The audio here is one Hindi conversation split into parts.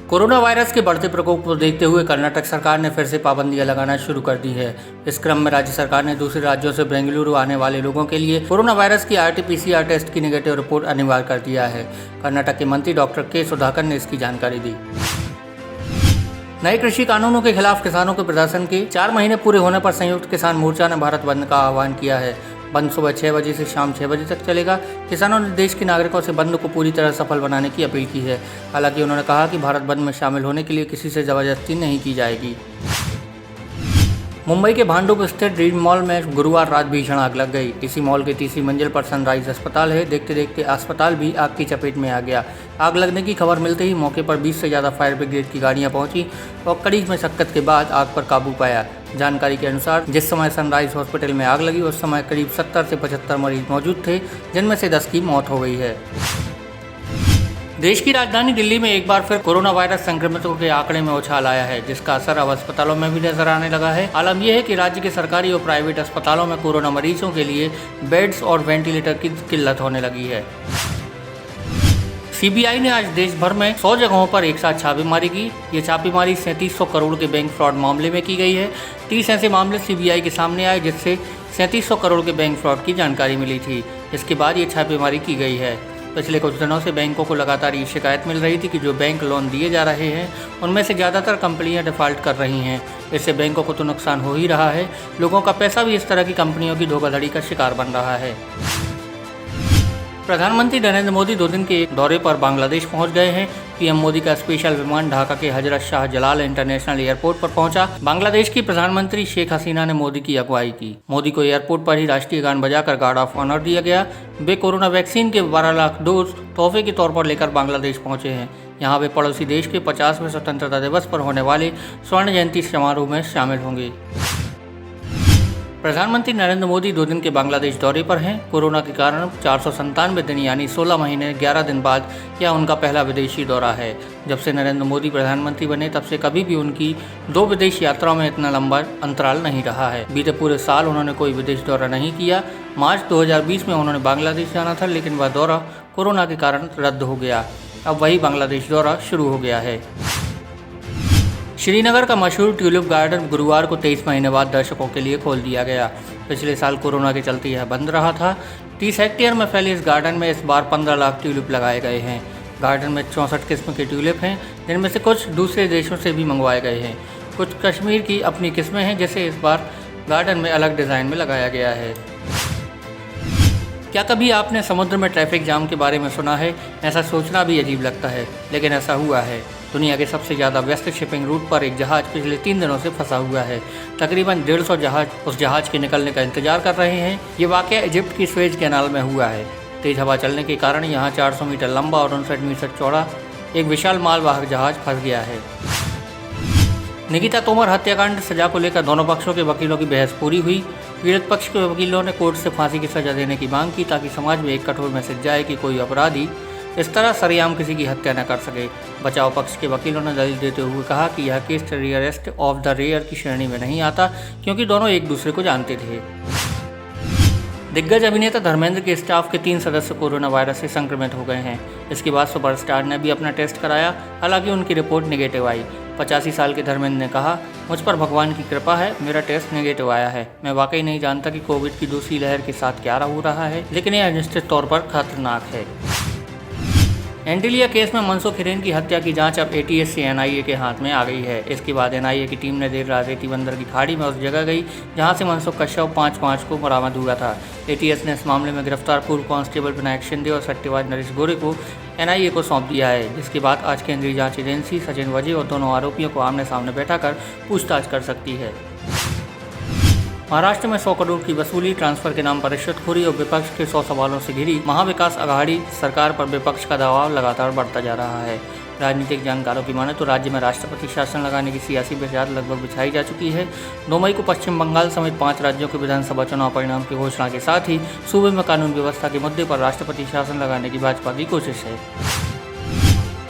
कोरोना वायरस के बढ़ते प्रकोप को देखते हुए कर्नाटक सरकार ने फिर से पाबंदियां लगाना शुरू कर दी है। इस क्रम में राज्य सरकार ने दूसरे राज्यों से बेंगलुरु आने वाले लोगों के लिए कोरोना वायरस की RT-PCR टेस्ट की नेगेटिव रिपोर्ट अनिवार्य कर दिया है। कर्नाटक के मंत्री डॉक्टर के सुधाकर ने इसकी जानकारी दी। नए कृषि कानूनों के खिलाफ किसानों के प्रदर्शन के 4 महीने पूरे होने पर संयुक्त किसान मोर्चा ने भारत बंद का आह्वान किया है। बंद सुबह 6 बजे से शाम 6 बजे तक चलेगा। किसानों ने देश के नागरिकों से बंद को पूरी तरह सफल बनाने की अपील की है। हालांकि उन्होंने कहा कि भारत बंद में शामिल होने के लिए किसी से जबरदस्ती नहीं की जाएगी। मुंबई के भांडुप स्थित ड्रीम मॉल में गुरुवार रात भीषण आग लग गई। इसी मॉल की तीसरी मंजिल पर सनराइज अस्पताल है। देखते देखते अस्पताल भी आग की चपेट में आ गया। आग लगने की खबर मिलते ही मौके पर 20 से ज़्यादा फायर ब्रिगेड की गाड़ियां पहुंची और कड़ी मशक्कत के बाद आग पर काबू पाया। जानकारी के अनुसार जिस समय सनराइज हॉस्पिटल में आग लगी उस समय करीब 70 से 75 मरीज मौजूद थे, जिनमें से 10 की मौत हो गई है। देश की राजधानी दिल्ली में एक बार फिर कोरोना वायरस संक्रमितों के आंकड़े में उछाल आया है, जिसका असर अब अस्पतालों में भी नजर आने लगा है। आलम यह है कि राज्य के सरकारी और प्राइवेट अस्पतालों में कोरोना मरीजों के लिए बेड्स और वेंटिलेटर की किल्लत होने लगी है। CBI ने आज देश भर में 100 जगहों पर एक साथ छापेमारी की। ये छापेमारी 3700 करोड़ के बैंक फ्रॉड मामले में की गई है। 30 ऐसे मामले CBI के सामने आए जिससे 3700 करोड़ के बैंक फ्रॉड की जानकारी मिली थी। इसके बाद ये छापेमारी की गई है। पिछले कुछ दिनों से बैंकों को लगातार ये शिकायत मिल रही थी कि जो बैंक लोन दिए जा रहे हैं उनमें से ज़्यादातर कंपनियां डिफ़ॉल्ट कर रही हैं। इससे बैंकों को तो नुकसान हो ही रहा है, लोगों का पैसा भी इस तरह की कंपनियों की धोखाधड़ी का शिकार बन रहा है। प्रधानमंत्री नरेंद्र मोदी 2 दिन के एक दौरे पर बांग्लादेश पहुंच गए हैं। PM मोदी का स्पेशल विमान ढाका के हजरत शाह जलाल इंटरनेशनल एयरपोर्ट पर पहुंचा। बांग्लादेश की प्रधानमंत्री शेख हसीना ने मोदी की अगुवाई की। मोदी को एयरपोर्ट पर ही राष्ट्रीय गान बजाकर गार्ड ऑफ ऑनर दिया गया। वे कोरोना वैक्सीन के 12 लाख डोज तोहफे के तौर पर लेकर बांग्लादेश पहुंचे हैं। यहाँ वे पड़ोसी देश के 50वें स्वतंत्रता दिवस पर होने वाले स्वर्ण जयंती समारोह में शामिल होंगे। प्रधानमंत्री नरेंद्र मोदी 2 दिन के बांग्लादेश दौरे पर हैं। कोरोना के कारण 497 दिन यानी 16 महीने 11 दिन बाद यह उनका पहला विदेशी दौरा है। जब से नरेंद्र मोदी प्रधानमंत्री बने तब से कभी भी उनकी 2 विदेश यात्राओं में इतना लंबा अंतराल नहीं रहा है। बीते पूरे साल उन्होंने कोई विदेश दौरा नहीं किया। मार्च 2020 में उन्होंने बांग्लादेश जाना था, लेकिन वह दौरा कोरोना के कारण रद्द हो गया। अब वही बांग्लादेश दौरा शुरू हो गया है। श्रीनगर का मशहूर ट्यूलिप गार्डन गुरुवार को 23 महीने बाद दर्शकों के लिए खोल दिया गया। पिछले साल कोरोना के चलते यह बंद रहा था। 30 हेक्टेयर में फैले इस गार्डन में इस बार 15 लाख ट्यूलिप लगाए गए हैं। गार्डन में 64 किस्म के ट्यूलिप हैं, जिनमें से कुछ दूसरे देशों से भी मंगवाए गए हैं। कुछ कश्मीर की अपनी किस्में हैं, जिसे इस बार गार्डन में अलग डिज़ाइन में लगाया गया है। क्या कभी आपने समुद्र में ट्रैफिक जाम के बारे में सुना है? ऐसा सोचना भी अजीब लगता है, लेकिन ऐसा हुआ है। दुनिया के सबसे ज़्यादा व्यस्त शिपिंग रूट पर एक जहाज़ पिछले 3 दिनों से फंसा हुआ है। तकरीबन 150 जहाज़ उस जहाज़ के निकलने का इंतजार कर रहे हैं। ये वाक़या इजिप्ट की स्वेज कैनाल में हुआ है। तेज़ हवा चलने के कारण यहाँ 400 मीटर लंबा और 59 मीटर चौड़ा एक विशाल मालवाहक जहाज़ फंस गया है। निकिता तोमर हत्याकांड सजा को लेकर दोनों पक्षों के वकीलों की बहस पूरी हुई। पीड़ित पक्ष के वकीलों ने कोर्ट से फांसी की सजा देने की मांग की, ताकि समाज में एक कठोर मैसेज जाए कि कोई अपराधी इस तरह सरेआम किसी की हत्या न कर सके। बचाव पक्ष के वकीलों ने दलील देते हुए कहा कि यह case rarest of the rare की श्रेणी में नहीं आता, क्योंकि दोनों एक दूसरे को जानते थे। दिग्गज अभिनेता धर्मेंद्र के स्टाफ के 3 सदस्य कोरोना वायरस से संक्रमित हो गए हैं। इसके बाद सुपरस्टार ने भी अपना टेस्ट कराया, हालांकि उनकी रिपोर्ट नेगेटिव आई। 85 साल के धर्मेंद्र ने कहा, मुझ पर भगवान की कृपा है, मेरा टेस्ट नेगेटिव आया है। मैं वाकई नहीं जानता कि कोविड की दूसरी लहर के साथ क्या हो रहा है, लेकिन यह निश्चित तौर पर खतरनाक है। एंटीलिया केस में मनसुख हिरेन की हत्या की जांच अब ATS से NIA के हाथ में आ गई है। इसके बाद NIA की टीम ने देर रात रेती बंदर की खाड़ी में उस जगह गई जहां से मनसुख का शव 5 मार्च को बरामद हुआ था। ATS ने इस मामले में गिरफ्तार पूर्व कांस्टेबल विनायक शिंदे और सट्टेबाज नरेश गोरे को NIA को सौंप दिया है, जिसके बाद आज केंद्रीय जाँच एजेंसी सचिन वजे और दोनों आरोपियों को आमने सामने बैठाकर पूछताछ कर सकती है। महाराष्ट्र में 100 करोड़ की वसूली, ट्रांसफर के नाम पर रिश्वतखोरी और विपक्ष के 100 सवालों से घिरी महाविकास आघाड़ी सरकार पर विपक्ष का दबाव लगातार बढ़ता जा रहा है। राजनीतिक जानकारों की माने तो राज्य में राष्ट्रपति शासन लगाने की सियासी बुनियाद लगभग बिछाई जा चुकी है। 2 मई को पश्चिम बंगाल समेत 5 राज्यों के विधानसभा चुनाव परिणाम की घोषणा के साथ ही सूबे में कानून व्यवस्था के मुद्दे पर राष्ट्रपति शासन लगाने की भाजपा की कोशिश है।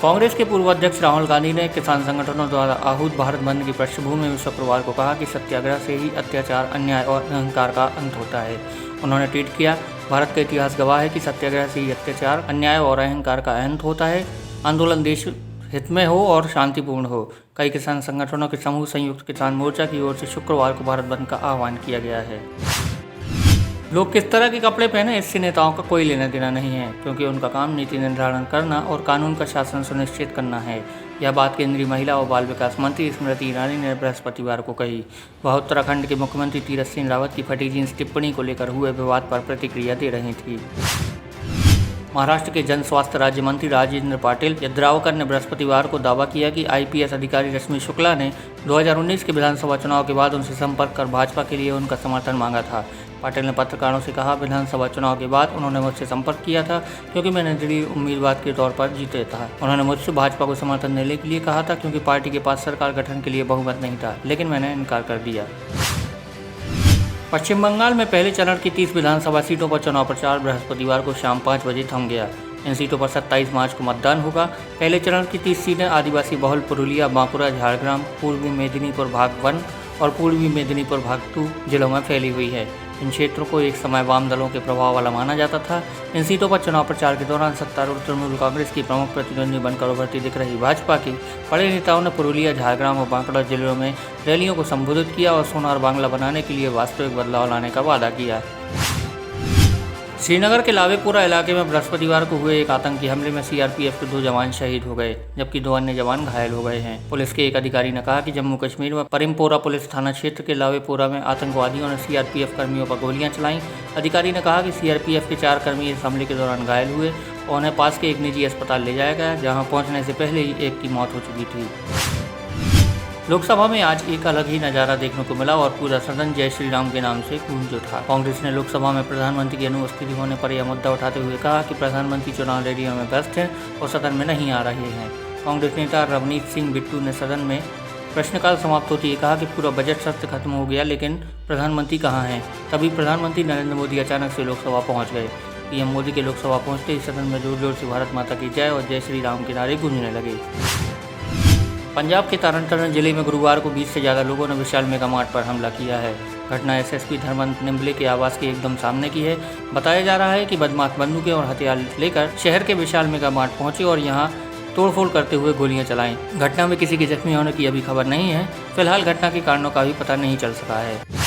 कांग्रेस के पूर्व अध्यक्ष राहुल गांधी ने किसान संगठनों द्वारा आहूत भारत बंद की पृष्ठभूमि में शुक्रवार को कहा कि सत्याग्रह से ही अत्याचार, अन्याय और अहंकार का अंत होता है। उन्होंने ट्वीट किया, भारत का इतिहास गवाह है कि सत्याग्रह से ही अत्याचार, अन्याय और अहंकार का अंत होता है। आंदोलन देश हित में हो और शांतिपूर्ण हो। कई किसान संगठनों के समूह संयुक्त किसान मोर्चा की ओर से शुक्रवार को भारत बंद का आह्वान किया गया है। लोग किस तरह के कपड़े पहने इससे नेताओं का कोई लेना देना नहीं है, क्योंकि उनका काम नीति निर्धारण करना और कानून का शासन सुनिश्चित करना है। यह बात केंद्रीय महिला और बाल विकास मंत्री स्मृति ईरानी ने बृहस्पतिवार को कही। वह उत्तराखंड के मुख्यमंत्री तीरथ सिंह रावत की फटी जींस टिप्पणी को लेकर हुए विवाद पर प्रतिक्रिया दे रही थी। महाराष्ट्र के जन स्वास्थ्य राज्य मंत्री राजेंद्र पाटिल यद्रावकर ने बृहस्पतिवार को दावा किया कि आईपीएस अधिकारी रश्मि शुक्ला ने 2019 के विधानसभा चुनाव के बाद उनसे संपर्क कर भाजपा के लिए उनका समर्थन मांगा था। पाटिल ने पत्रकारों से कहा, विधानसभा चुनाव के बाद उन्होंने मुझसे संपर्क किया था क्योंकि मैं निर्दलीय उम्मीदवार के तौर पर जीते था। उन्होंने मुझसे भाजपा को समर्थन देने के लिए कहा था क्योंकि पार्टी के पास सरकार गठन के लिए बहुमत नहीं था, लेकिन मैंने इनकार कर दिया। पश्चिम बंगाल में पहले चरण की 30 विधानसभा सीटों पर चुनाव प्रचार बृहस्पतिवार को शाम 5 बजे थम गया। इन सीटों पर 27 मार्च को मतदान होगा। पहले चरण की 30 सीटें आदिवासी बहुल पुरुलिया, बांकुरा, झारग्राम, पूर्वी मेदिनीपुर भाग 1 और पूर्वी मेदिनीपुर भाग 2 जिलों में फैली हुई है। इन क्षेत्रों को एक समय वाम दलों के प्रभाव वाला माना जाता था। इन सीटों पर चुनाव प्रचार के दौरान सत्तारूढ़ तृणमूल कांग्रेस की प्रमुख प्रतिद्वंदी बनकर उभरती दिख रही भाजपा की बड़े नेताओं ने पुरुलिया, झारग्राम और बांकुड़ा जिलों में रैलियों को संबोधित किया और सोनार बांग्ला बनाने के लिए वास्तविक बदलाव लाने का वादा किया। श्रीनगर के लावेपुरा इलाके में बृहस्पतिवार को हुए एक आतंकी हमले में सीआरपीएफ के 2 जवान शहीद हो गए, जबकि 2 अन्य जवान घायल हो गए हैं। पुलिस के एक अधिकारी ने कहा कि जम्मू कश्मीर में परिमपोरा पुलिस थाना क्षेत्र के लावेपुरा में आतंकवादियों ने सीआरपीएफ कर्मियों पर गोलियां चलाईं। अधिकारी ने कहा कि सीआरपीएफ के 4 कर्मी इस हमले के दौरान घायल हुए और उन्हें पास के एक निजी अस्पताल ले जाया गया, जहाँ पहुँचने से पहले ही एक की मौत हो चुकी थी। लोकसभा में आज एक अलग ही नज़ारा देखने को मिला और पूरा सदन जय श्री राम के नाम से गूंज उठा। कांग्रेस ने लोकसभा में प्रधानमंत्री की अनुपस्थिति होने पर यह मुद्दा उठाते हुए कहा कि प्रधानमंत्री चुनाव रैलियों में व्यस्त हैं और सदन में नहीं आ रहे हैं। कांग्रेस नेता रवनीत सिंह बिट्टू ने सदन में प्रश्नकाल समाप्त होते ही कहा कि पूरा बजट सत्र खत्म हो गया, लेकिन प्रधानमंत्री कहाँ हैं। तभी प्रधानमंत्री नरेंद्र मोदी अचानक से लोकसभा पहुँच गए। पीएम मोदी के लोकसभा पहुँचते ही सदन में जोर जोर से भारत माता की जय और जय श्री राम के नारे गूंजने लगे। पंजाब के तरन जिले में गुरुवार को 20 से ज़्यादा लोगों ने विशाल मेगा मार्ट पर हमला किया है। घटना एसएसपी धर्मंत निम्बले के आवास के एकदम सामने की है। बताया जा रहा है कि बदमाश बंदूकें और हथियार लेकर शहर के विशाल मेगा मार्ट पहुंचे और यहां तोड़फोड़ करते हुए गोलियां चलाईं। घटना में किसी के जख्मी होने की अभी खबर नहीं है। फिलहाल घटना के कारणों का भी पता नहीं चल सका है।